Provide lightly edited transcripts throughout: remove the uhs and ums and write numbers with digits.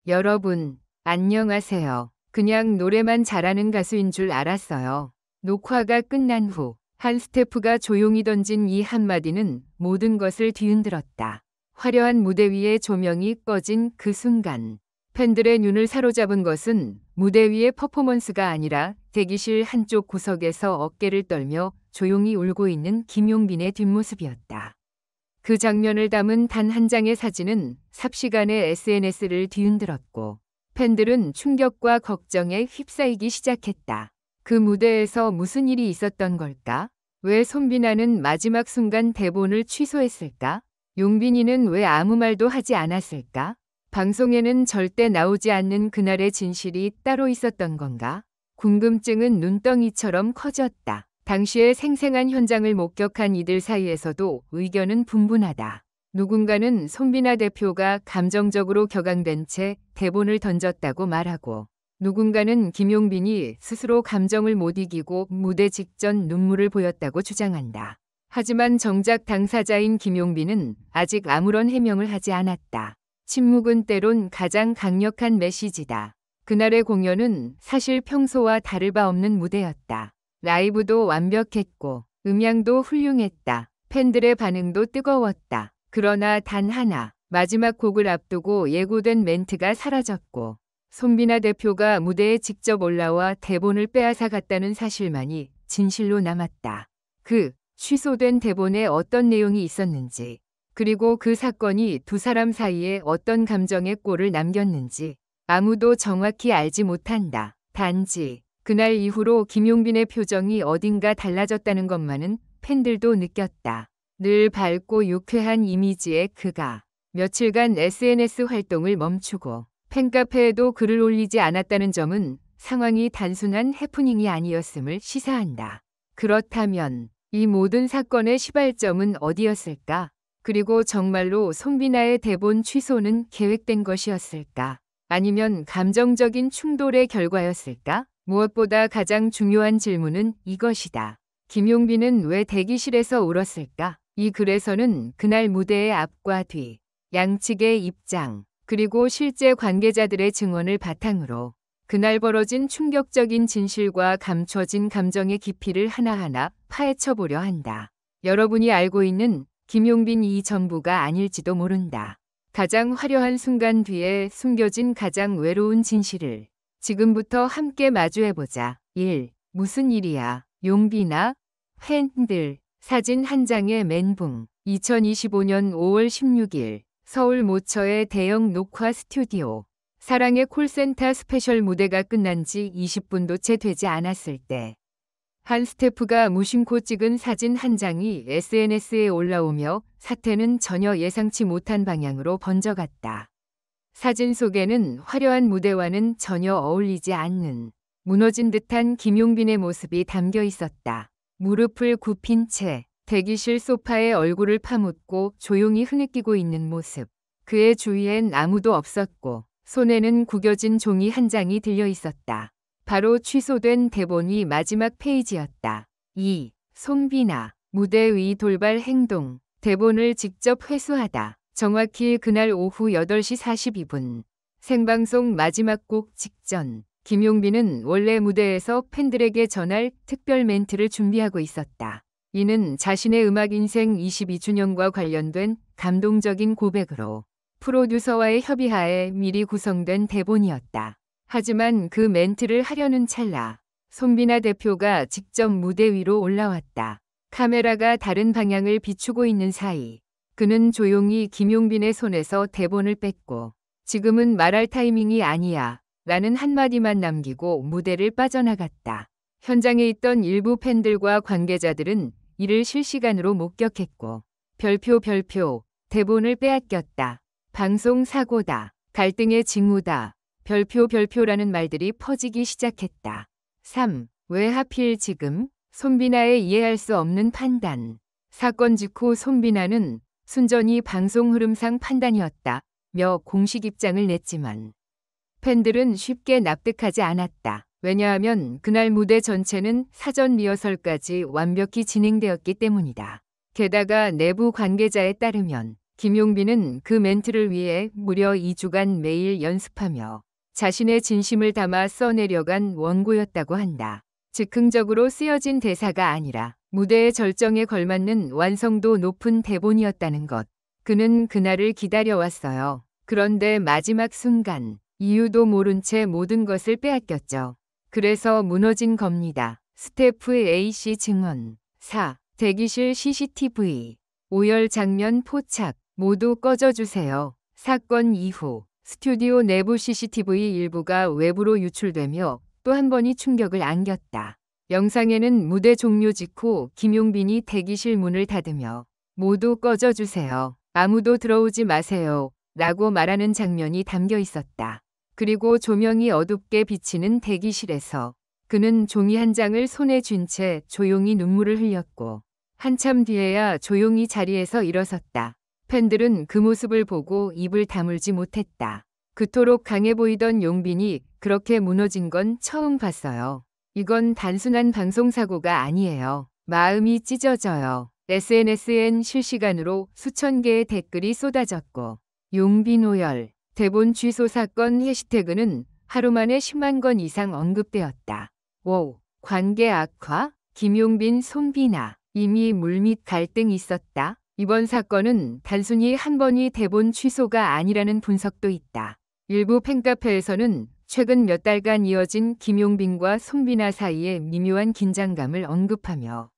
여러분, 안녕하세요. 그냥 노래만 잘하는 가수인 줄 알았어요. 녹화가 끝난 후 한 스태프가 조용히 던진 이 한마디는 모든 것을 뒤흔들었다. 화려한 무대 위에 조명이 꺼진 그 순간 팬들의 눈을 사로잡은 것은 무대 위의 퍼포먼스가 아니라 대기실 한쪽 구석에서 어깨를 떨며 조용히 울고 있는 김용빈의 뒷모습이었다. 그 장면을 담은 단 한 장의 사진은 삽시간에 SNS를 뒤흔들었고 팬들은 충격과 걱정에 휩싸이기 시작했다. 그 무대에서 무슨 일이 있었던 걸까? 왜 손비나는 마지막 순간 대본을 취소했을까? 용빈이는 왜 아무 말도 하지 않았을까? 방송에는 절대 나오지 않는 그날의 진실이 따로 있었던 건가? 궁금증은 눈덩이처럼 커졌다. 당시의 생생한 현장을 목격한 이들 사이에서도 의견은 분분하다. 누군가는 손비나 대표가 감정적으로 격앙된 채 대본을 던졌다고 말하고, 누군가는 김용빈이 스스로 감정을 못 이기고 무대 직전 눈물을 보였다고 주장한다. 하지만 정작 당사자인 김용빈은 아직 아무런 해명을 하지 않았다. 침묵은 때론 가장 강력한 메시지다. 그날의 공연은 사실 평소와 다를 바 없는 무대였다. 라이브도 완벽했고 음향도 훌륭했다. 팬들의 반응도 뜨거웠다. 그러나 단 하나, 마지막 곡을 앞두고 예고된 멘트가 사라졌고 손비나 대표가 무대에 직접 올라와 대본을 빼앗아 갔다는 사실만이 진실로 남았다. 그 취소된 대본에 어떤 내용이 있었는지, 그리고 그 사건이 두 사람 사이에 어떤 감정의 꼴을 남겼는지 아무도 정확히 알지 못한다. 단지 그날 이후로 김용빈의 표정이 어딘가 달라졌다는 것만은 팬들도 느꼈다. 늘 밝고 유쾌한 이미지의 그가 며칠간 SNS 활동을 멈추고 팬카페에도 글을 올리지 않았다는 점은 상황이 단순한 해프닝이 아니었음을 시사한다. 그렇다면 이 모든 사건의 시발점은 어디였을까? 그리고 정말로 손비나의 대본 취소는 계획된 것이었을까? 아니면 감정적인 충돌의 결과였을까? 무엇보다 가장 중요한 질문은 이것이다. 김용빈은 왜 대기실에서 울었을까? 이 글에서는 그날 무대의 앞과 뒤, 양측의 입장, 그리고 실제 관계자들의 증언을 바탕으로 그날 벌어진 충격적인 진실과 감춰진 감정의 깊이를 하나하나 파헤쳐 보려 한다. 여러분이 알고 있는 김용빈 이 전부가 아닐지도 모른다. 가장 화려한 순간 뒤에 숨겨진 가장 외로운 진실을 지금부터 함께 마주해보자. 1. 무슨 일이야? 용빈아? 팬들. 사진 한 장의 멘붕. 2025년 5월 16일 서울 모처의 대형 녹화 스튜디오. 사랑의 콜센터 스페셜 무대가 끝난 지 20분도 채 되지 않았을 때 한 스태프가 무심코 찍은 사진 한 장이 SNS에 올라오며 사태는 전혀 예상치 못한 방향으로 번져갔다. 사진 속에는 화려한 무대와는 전혀 어울리지 않는 무너진 듯한 김용빈의 모습이 담겨 있었다. 무릎을 굽힌 채 대기실 소파에 얼굴을 파묻고 조용히 흐느끼고 있는 모습. 그의 주위엔 아무도 없었고 손에는 구겨진 종이 한 장이 들려 있었다. 바로 취소된 대본이 마지막 페이지였다. 2. 손비나. 무대 위 돌발 행동. 대본을 직접 회수하다. 정확히 그날 오후 8시 42분. 생방송 마지막 곡 직전. 김용빈은 원래 무대에서 팬들에게 전할 특별 멘트를 준비하고 있었다. 이는 자신의 음악 인생 22주년과 관련된 감동적인 고백으로 프로듀서와의 협의하에 미리 구성된 대본이었다. 하지만 그 멘트를 하려는 찰나 손비나 대표가 직접 무대 위로 올라왔다. 카메라가 다른 방향을 비추고 있는 사이 그는 조용히 김용빈의 손에서 대본을 뺐고 지금은 말할 타이밍이 아니야 라는 한마디만 남기고 무대를 빠져나갔다. 현장에 있던 일부 팬들과 관계자들은 이를 실시간으로 목격했고 별표 대본을 빼앗겼다. 방송 사고다. 갈등의 징후다. 별표라는 말들이 퍼지기 시작했다. 3. 왜 하필 지금? 손비나의 이해할 수 없는 판단. 사건 직후 손비나는 순전히 방송 흐름상 판단이었다 며 공식 입장을 냈지만 팬들은 쉽게 납득하지 않았다. 왜냐하면 그날 무대 전체는 사전 리허설까지 완벽히 진행되었기 때문이다. 게다가 내부 관계자에 따르면 김용빈은 그 멘트를 위해 무려 2주간 매일 연습하며 자신의 진심을 담아 써내려간 원고였다고 한다. 즉흥적으로 쓰여진 대사가 아니라 무대의 절정에 걸맞는 완성도 높은 대본이었다는 것. 그는 그날을 기다려왔어요. 그런데 마지막 순간 이유도 모른 채 모든 것을 빼앗겼죠. 그래서 무너진 겁니다. 스태프 A씨 증언. 4. 대기실 CCTV. 오열 장면 포착. 모두 꺼져주세요. 사건 이후 스튜디오 내부 CCTV 일부가 외부로 유출되며 또 한 번이 충격을 안겼다. 영상에는 무대 종료 직후 김용빈이 대기실 문을 닫으며 모두 꺼져주세요. 아무도 들어오지 마세요. 라고 말하는 장면이 담겨 있었다. 그리고 조명이 어둡게 비치는 대기실에서 그는 종이 한 장을 손에 쥔 채 조용히 눈물을 흘렸고 한참 뒤에야 조용히 자리에서 일어섰다. 팬들은 그 모습을 보고 입을 다물지 못했다. 그토록 강해 보이던 용빈이 그렇게 무너진 건 처음 봤어요. 이건 단순한 방송사고가 아니에요. 마음이 찢어져요. SNS엔 실시간으로 수천 개의 댓글이 쏟아졌고 용빈 오열, 대본 취소 사건 해시태그는 하루 만에 10만 건 이상 언급되었다. 오, 관계 악화? 김용빈 송비나 이미 물밑 갈등 있었다. 이번 사건은 단순히 한 번이 대본 취소가 아니라는 분석도 있다. 일부 팬카페에서는 최근 몇 달간 이어진 김용빈과 송비나 사이의 미묘한 긴장감을 언급하며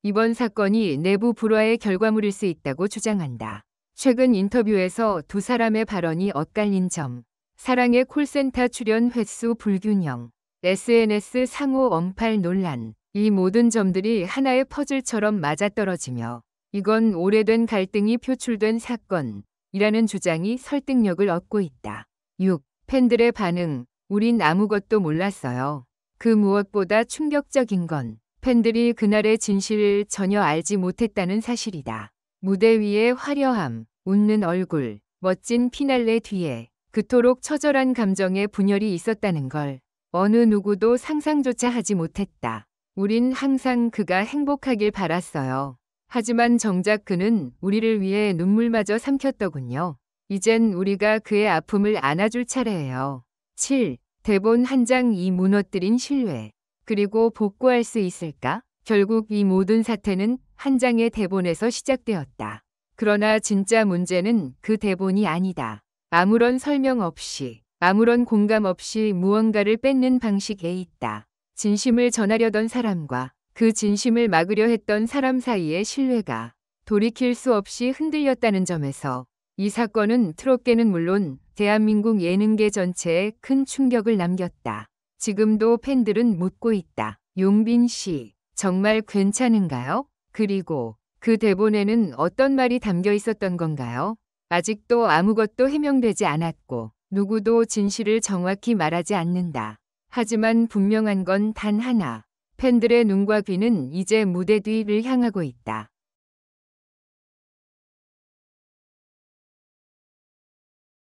이번 사건이 내부 불화의 결과물일 수 있다고 주장한다. 최근 인터뷰에서 두 사람의 발언이 엇갈린 점, 사랑의 콜센터 출연 횟수 불균형, SNS 상호 언팔 논란, 이 모든 점들이 하나의 퍼즐처럼 맞아떨어지며 이건 오래된 갈등이 표출된 사건이라는 주장이 설득력을 얻고 있다. 6. 팬들의 반응. 우린 아무것도 몰랐어요. 그 무엇보다 충격적인 건 팬들이 그날의 진실을 전혀 알지 못했다는 사실이다. 무대 위의 화려함, 웃는 얼굴, 멋진 피날레 뒤에 그토록 처절한 감정의 분열이 있었다는 걸 어느 누구도 상상조차 하지 못했다. 우린 항상 그가 행복하길 바랐어요. 하지만 정작 그는 우리를 위해 눈물마저 삼켰더군요. 이젠 우리가 그의 아픔을 안아줄 차례예요. 7. 대본 한 장이 무너뜨린 신뢰. 그리고 복구할 수 있을까? 결국 이 모든 사태는 한 장의 대본에서 시작되었다. 그러나 진짜 문제는 그 대본이 아니다. 아무런 설명 없이, 아무런 공감 없이 무언가를 뺏는 방식에 있다. 진심을 전하려던 사람과 그 진심을 막으려 했던 사람 사이의 신뢰가 돌이킬 수 없이 흔들렸다는 점에서 이 사건은 트롯계는 물론 대한민국 예능계 전체에 큰 충격을 남겼다. 지금도 팬들은 묻고 있다. 용빈 씨, 정말 괜찮은가요? 그리고 그 대본에는 어떤 말이 담겨 있었던 건가요? 아직도 아무것도 해명되지 않았고 누구도 진실을 정확히 말하지 않는다. 하지만 분명한 건 단 하나. 팬들의 눈과 귀는 이제 무대 뒤를 향하고 있다.